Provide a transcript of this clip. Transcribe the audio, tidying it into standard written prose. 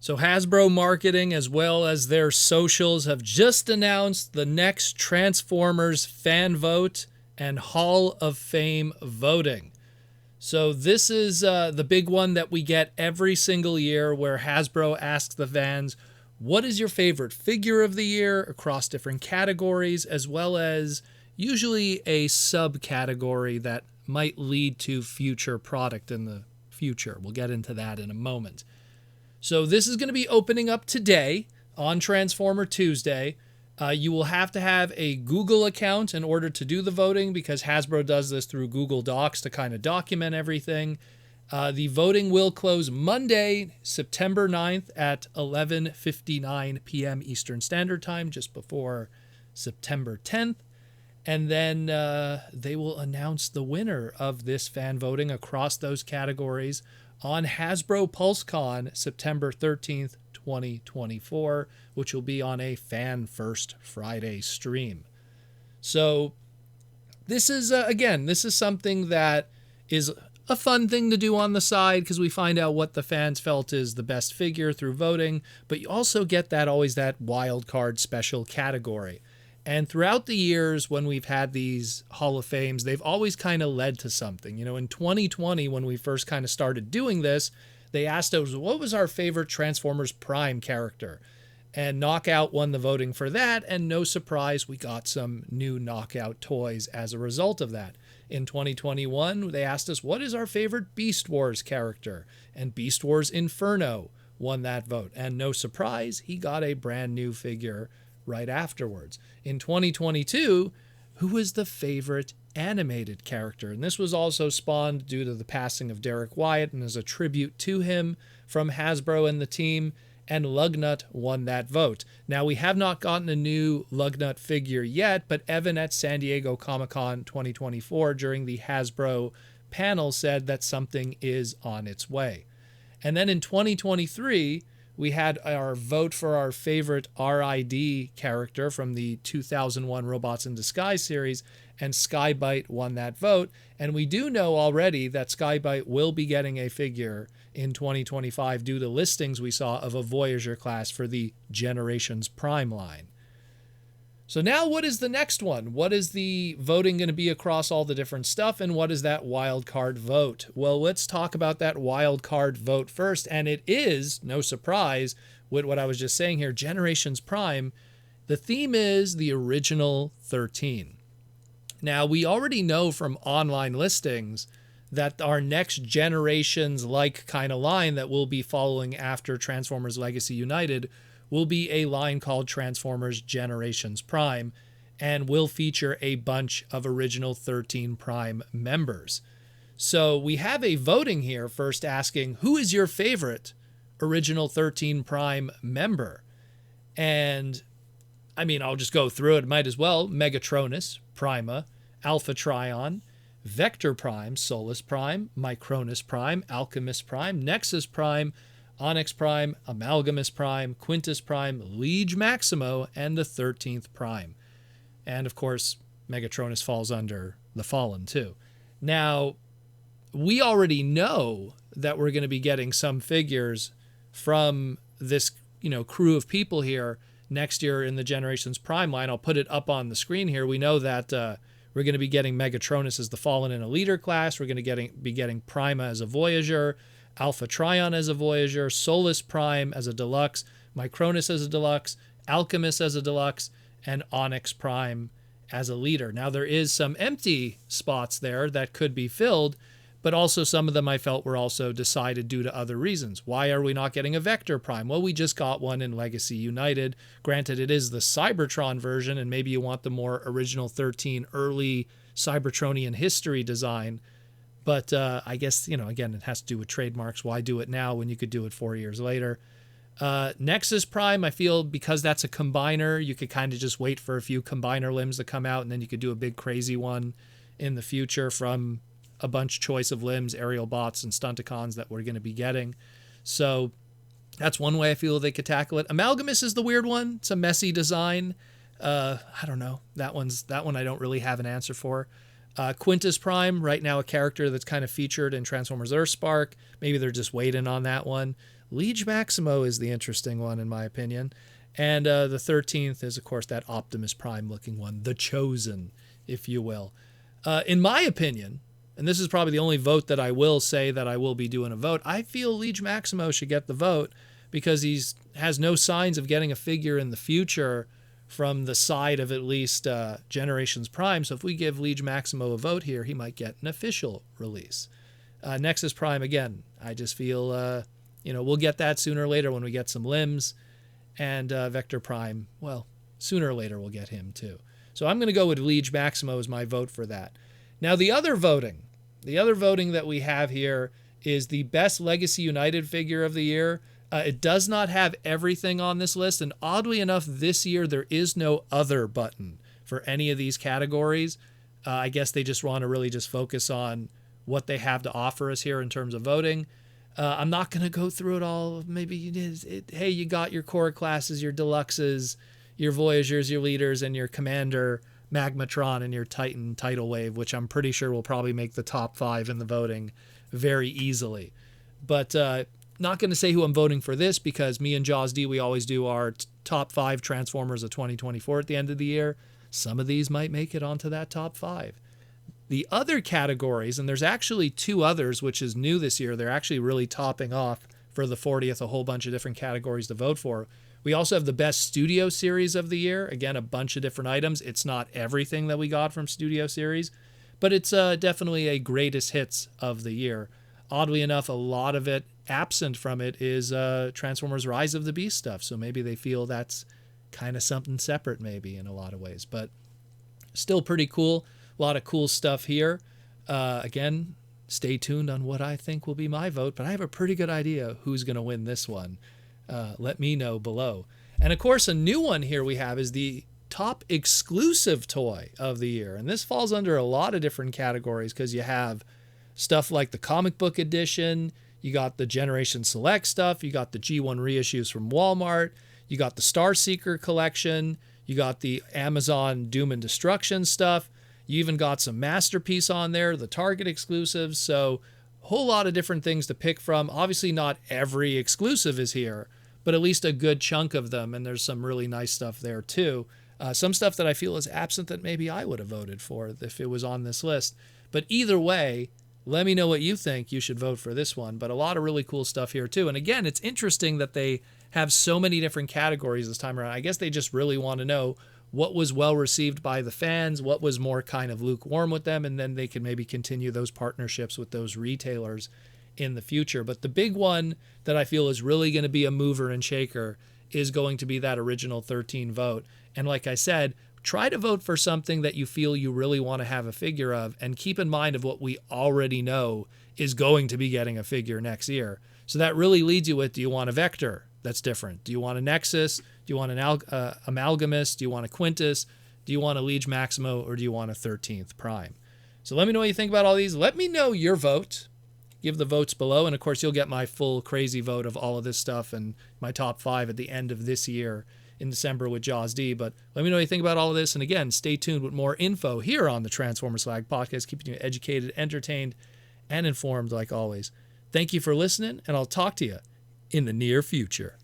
So Hasbro Marketing, as well as their socials, have just announced the next Transformers fan vote and Hall of Fame voting. So this is the big one that we get every single year, where Hasbro asks the fans, what is your favorite figure of the year across different categories, as well as usually a subcategory that might lead to future product in the future. We'll get into that in a moment. So this is going to be opening up today on Transformer Tuesday. You will have to have a Google account in order to do the voting, because Hasbro does this through Google Docs to kind of document everything. The voting will close Monday, September 9th at 11:59 p.m. Eastern Standard Time, just before September 10th. And then they will announce the winner of this fan voting across those categories on Hasbro Pulse Con, September 13th, 2024, which will be on a Fan First Friday stream. So this is, again, this is something that is a fun thing to do on the side, because we find out what the fans felt is the best figure through voting, but you also get that always that wild card special category. And throughout the years when we've had these Hall of Fames, they've always kind of led to something. You know, in 2020, when we first kind of started doing this, they asked us, what was our favorite Transformers Prime character? And Knockout won the voting for that, and no surprise, we got some new Knockout toys as a result of that. In 2021, they asked us, what is our favorite Beast Wars character? And Beast Wars Inferno won that vote. And no surprise, he got a brand new figure right afterwards. In 2022, who was the favorite animated character? And this was also spawned due to the passing of Derek Wyatt, and as a tribute to him from Hasbro and the team, and Lugnut won that vote. Now, we have not gotten a new Lugnut figure yet, but Evan at San Diego Comic-Con 2024 during the Hasbro panel said that something is on its way. And then in 2023, we had our vote for our favorite RID character from the 2001 Robots in Disguise series, and Skybite won that vote. And we do know already that Skybite will be getting a figure in 2025 due to listings we saw of a Voyager class for the Generations Prime line. So now what is the next one? What is the voting going to be across all the different stuff, and what is that wild card vote? Well, let's talk about that wild card vote first, and it is, no surprise, with what I was just saying here, Generations Prime. The theme is the original 13. Now, we already know from online listings that our next Generations like kind of line that we'll be following after Transformers Legacy United will be a line called Transformers Generations Prime, and will feature a bunch of original 13 Prime members. So we have a voting here first asking, who is your favorite original 13 Prime member? And I mean, I'll just go through it, might as well. Megatronus, Prima, Alpha Trion, Vector Prime, Solus Prime, Micronus Prime, Alchemist Prime, Nexus Prime, Onyx Prime, Amalgamus Prime, Quintus Prime, Liege Maximo, and the 13th Prime. And of course, Megatronus falls under the Fallen too. Now, we already know that we're going to be getting some figures from this, crew of people here next year in the Generations Prime line. I'll put it up on the screen here. We know that we're going to be getting Megatronus as the Fallen in a leader class. We're going to be getting Prima as a Voyager, Alpha Trion as a Voyager, Solus Prime as a Deluxe, Micronus as a Deluxe, Alchemist as a Deluxe, and Onyx Prime as a leader. Now, there is some empty spots there that could be filled, but also some of them I felt were also decided due to other reasons. Why are we not getting a Vector Prime? Well, we just got one in Legacy United. Granted, it is the Cybertron version, and maybe you want the more original 13 early Cybertronian history design. But I guess, again, it has to do with trademarks. Why do it now when you could do it 4 years later? Nexus Prime, I feel because that's a combiner, you could kind of just wait for a few combiner limbs to come out, and then you could do a big crazy one in the future from a bunch choice of limbs, aerial bots, and Stunticons that we're going to be getting. So that's one way I feel they could tackle it. Amalgamus is the weird one. It's a messy design. I don't know. That one I don't really have an answer for. Quintus Prime, right now a character that's kind of featured in Transformers Earthspark. Maybe they're just waiting on that one. Liege Maximo is the interesting one, in my opinion. And the 13th is, of course, that Optimus Prime looking one, the Chosen, if you will. In my opinion, and this is probably the only vote that I will say that I will be doing a vote, I feel Liege Maximo should get the vote because he has no signs of getting a figure in the future from the side of at least Generations Prime. So if we give Liege Maximo a vote here, he might get an official release. Nexus Prime, again, I just feel, we'll get that sooner or later when we get some limbs. And Vector Prime, well, sooner or later we'll get him too. So I'm going to go with Liege Maximo as my vote for that. Now, the other voting that we have here is the best Legacy United figure of the year. It does not have everything on this list, and oddly enough, this year there is no other button for any of these categories. I guess they just want to really just focus on what they have to offer us here in terms of voting. I'm not going to go through it all. Maybe hey, you got your core classes, your deluxes, your Voyagers, your leaders, and your Commander Magmatron and your Titan Tidal Wave, which I'm pretty sure will probably make the top 5 in the voting very easily. But not going to say who I'm voting for this because me and Jaws D, we always do our top 5 Transformers of 2024 at the end of the year. Some of these might make it onto that top 5. The other categories, and there's actually 2 others, which is new this year. They're actually really topping off for the 40th, a whole bunch of different categories to vote for. We also have the best Studio Series of the year. Again, a bunch of different items. It's not everything that we got from Studio Series, but it's definitely a greatest hits of the year. Oddly enough, a lot of it, absent from it, is Transformers Rise of the Beast stuff. So maybe they feel that's kind of something separate maybe in a lot of ways. But still pretty cool. A lot of cool stuff here. Again, stay tuned on what I think will be my vote, but I have a pretty good idea who's going to win this one. Let me know below. And of course, a new one here we have is the top exclusive toy of the year. And this falls under a lot of different categories because you have stuff like the comic book edition, you got the Generation Select stuff, you got the G1 reissues from Walmart, you got the Starseeker collection, you got the Amazon Doom and Destruction stuff, you even got some Masterpiece on there, the Target exclusives, so a whole lot of different things to pick from. Obviously not every exclusive is here, but at least a good chunk of them, and there's some really nice stuff there too. Some stuff that I feel is absent that maybe I would have voted for if it was on this list. But either way, let me know what you think. You should vote for this one. But a lot of really cool stuff here too. And again, it's interesting that they have so many different categories this time around. I guess they just really want to know what was well received by the fans, what was more kind of lukewarm with them, and then they can maybe continue those partnerships with those retailers in the future. But the big one that I feel is really going to be a mover and shaker is going to be that original 13 vote. And like I said, try to vote for something that you feel you really want to have a figure of, and keep in mind of what we already know is going to be getting a figure next year. So that really leads you with, do you want a Vector that's different? Do you want a Nexus? Do you want an Amalgamus? Do you want a Quintus? Do you want a Liege Maximo? Or do you want a 13th Prime? So let me know what you think about all these. Let me know your vote. Give the votes below. And of course, you'll get my full crazy vote of all of this stuff and my top 5 at the end of this year in December with Jaws D. But let me know what you think about all of this. And again, stay tuned with more info here on the Transformers Slag podcast, keeping you educated, entertained, and informed like always. Thank you for listening, and I'll talk to you in the near future.